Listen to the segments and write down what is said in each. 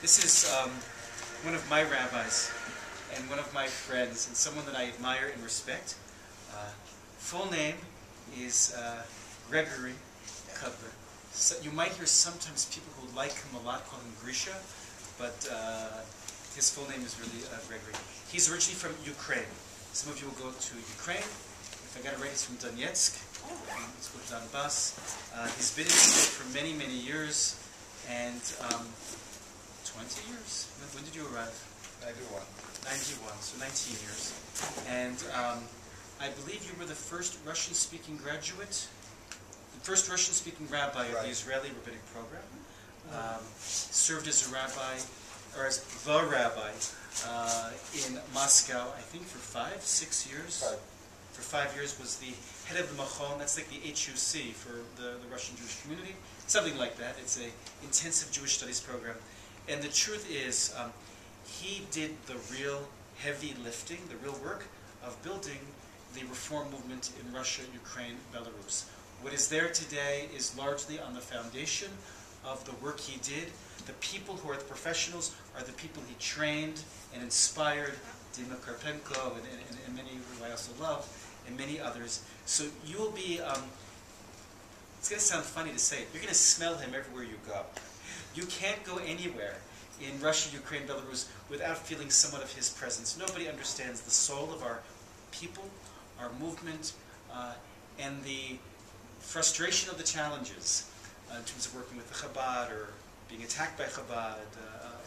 This is one of my rabbis and one of my friends and someone that I admire and respect. Full name is Gregory Kotler. So you might hear sometimes people who like him a lot call him Grisha, but his full name is really Gregory. He's originally from Ukraine. Some of you will go to Ukraine. If I got it right, he's from Donetsk. Let's go to Donbass. He's been in Israel for many, many years, and 20 years? When did you arrive? 91. 91, so 19 years. And I believe you were the first Russian-speaking graduate, the first Russian-speaking rabbi of the Israeli rabbinic program. Served as a rabbi, or as the rabbi, in Moscow, I think for 5-6 years. For 5 years was the head of the Machon, that's like the HUC for the Russian Jewish community, something like that. It's an intensive Jewish studies program. And the truth is, he did the real heavy lifting, the real work of building the reform movement in Russia, Ukraine, Belarus. What is there today is largely on the foundation of the work he did. The people who are the professionals are the people he trained and inspired, Dima Karpenko and many who I also love, and many others. So you will be, it's going to sound funny to say, you're going to smell him everywhere you go. You can't go anywhere in Russia, Ukraine, Belarus without feeling somewhat of his presence. Nobody understands the soul of our people, our movement, and the frustration of the challenges in terms of working with the Chabad or being attacked by Chabad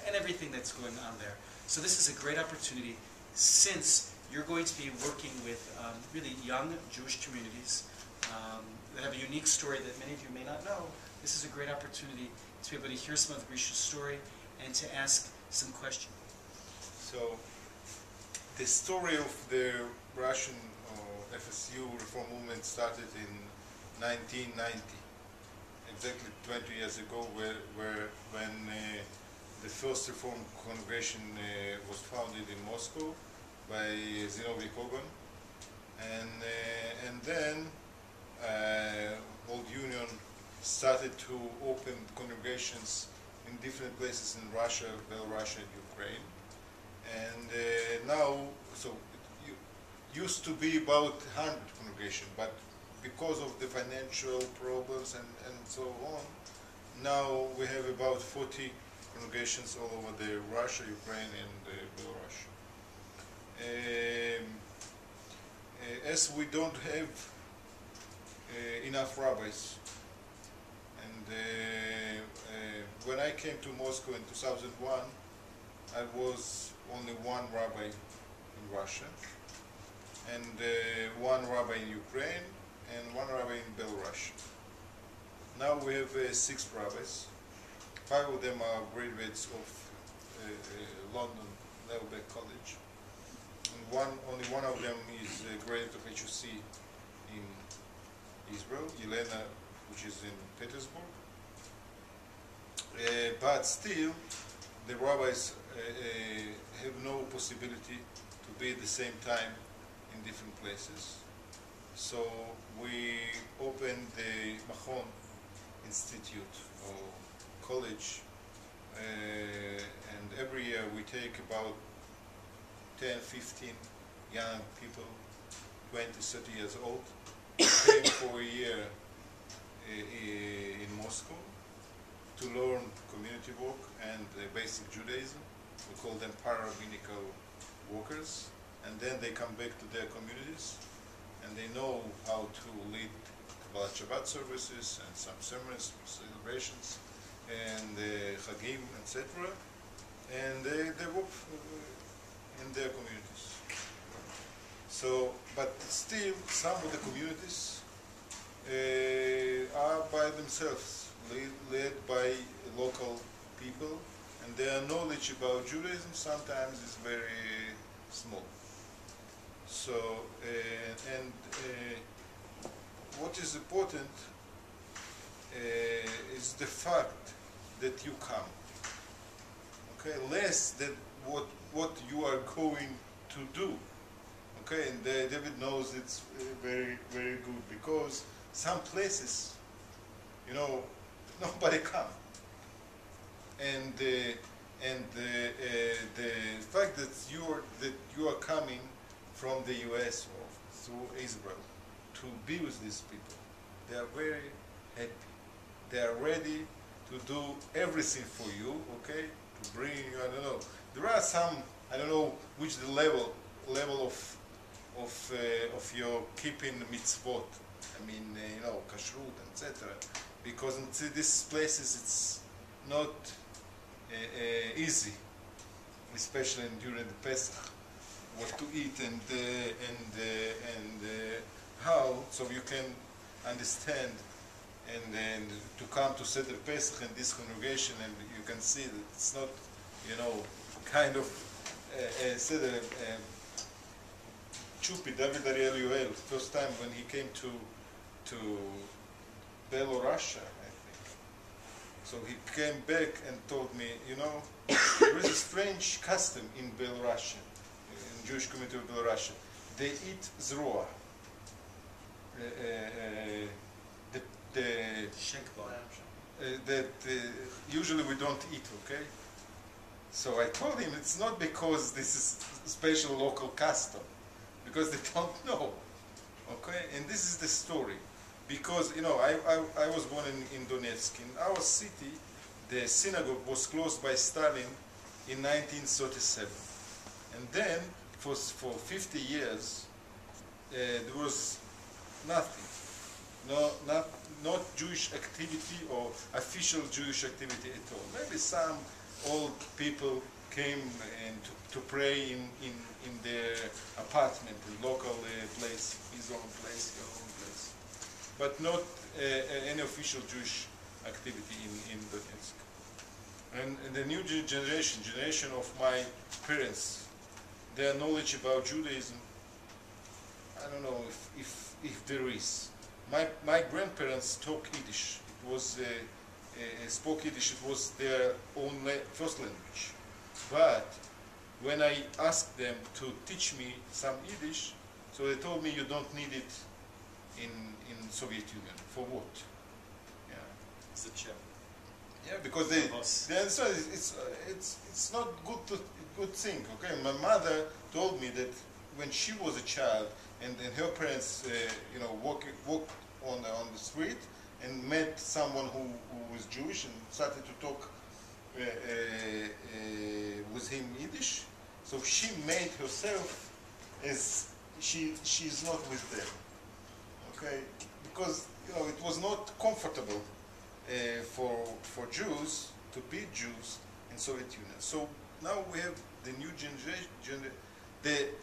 and everything that's going on there. So this is a great opportunity, since you're going to be working with really young Jewish communities that have a unique story that many of you may not know. This is a great opportunity to be able to hear some of Grisha's story and to ask some questions. So, the story of the Russian FSU reform movement started in 1990, exactly 20 years ago, when the first reform congregation was founded in Moscow by Zinovy Kogan, and then Old Union started to open congregations in different places in Russia, Belarus, and Ukraine. And now, so it used to be about 100 congregations, but because of the financial problems and so on, now we have about 40 congregations all over the Russia, Ukraine, and Belarus. As we don't have enough rabbis, and when I came to Moscow in 2001, I was only one rabbi in Russia, and one rabbi in Ukraine, and one rabbi in Belarus. Now we have 6 rabbis. 5 of them are graduates of London Levelbeck College, and only one of them is a graduate of HUC in Israel, Elena, which is in Petersburg. But still, the rabbis have no possibility to be at the same time in different places. So we opened the Machon Institute or college, and every year we take about 10-15 young people, 20-30 years old, came for a year in Moscow to learn community work and basic Judaism. We call them para-rabbinical workers, and then they come back to their communities and they know how to lead Kabbalat Shabbat services and some sermons, celebrations, and Chagim, etc. And they work in their communities. So, but still, some of the communities are by themselves, led by local people, and their knowledge about Judaism sometimes is very small. So, what is important is the fact that you come. Okay, less than what you are going to do. Okay, and David knows it's very, very good, because some places, you know, nobody come. And and the fact that you are coming from the U.S. or through Israel to be with these people, they are very happy. They are ready to do everything for you, okay? To bring you, I don't know. There are some, I don't know which the level of your keeping mitzvot. I mean, you know, kashrut, etc. Because in these places it's not easy, especially during the Pesach, what to eat and how, so you can understand and to come to Seder Pesach in this congregation, and you can see that it's not, you know, kind of Seder. Chupi, David Ariel Yoel, first time when he came to Belarusia, I think. So he came back and told me, you know, there is a strange custom in Belarusia, in Jewish community of Belarusia. They eat zroa. That usually we don't eat, okay? So I told him it's not because this is a special local custom, because they don't know, okay? And this is the story. Because, you know, I was born in Donetsk. In our city, the synagogue was closed by Stalin in 1937. And then, for 50 years, there was nothing. Not Jewish activity or official Jewish activity at all. Maybe some old people came and to pray in their apartment, in local place, his own place, your own place. But not any official Jewish activity in Donetsk. And the new generation of my parents, their knowledge about Judaism, I don't know if there is. My grandparents spoke Yiddish. It was spoke Yiddish. It was their own first language. But when I asked them to teach me some Yiddish, so they told me you don't need it in Soviet Union. For what? Yeah. It's a chip. Yeah, because they understand it's not good thing. Okay, my mother told me that when she was a child and her parents, you know, walked on the street and met someone who was Jewish and started to talk with him Yiddish, so she made herself as she's not with them. Okay, because you know it was not comfortable for Jews to be Jews in Soviet Union. So now we have the new generation, the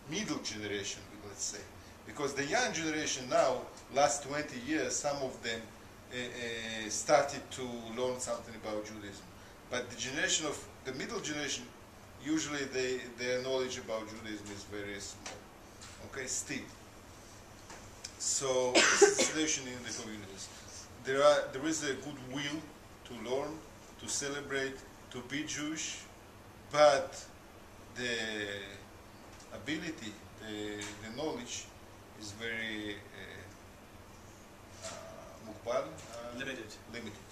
middle generation, let's say, because the young generation now, last 20 years, some of them started to learn something about Judaism. But the generation of the middle generation, usually their knowledge about Judaism is very small. Okay, still. So this is the situation in the communities. There is a goodwill to learn, to celebrate, to be Jewish, but the ability, the knowledge is very limited. Limited.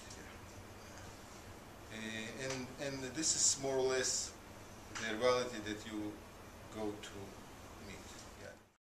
Yeah. And this is more or less the reality that you go to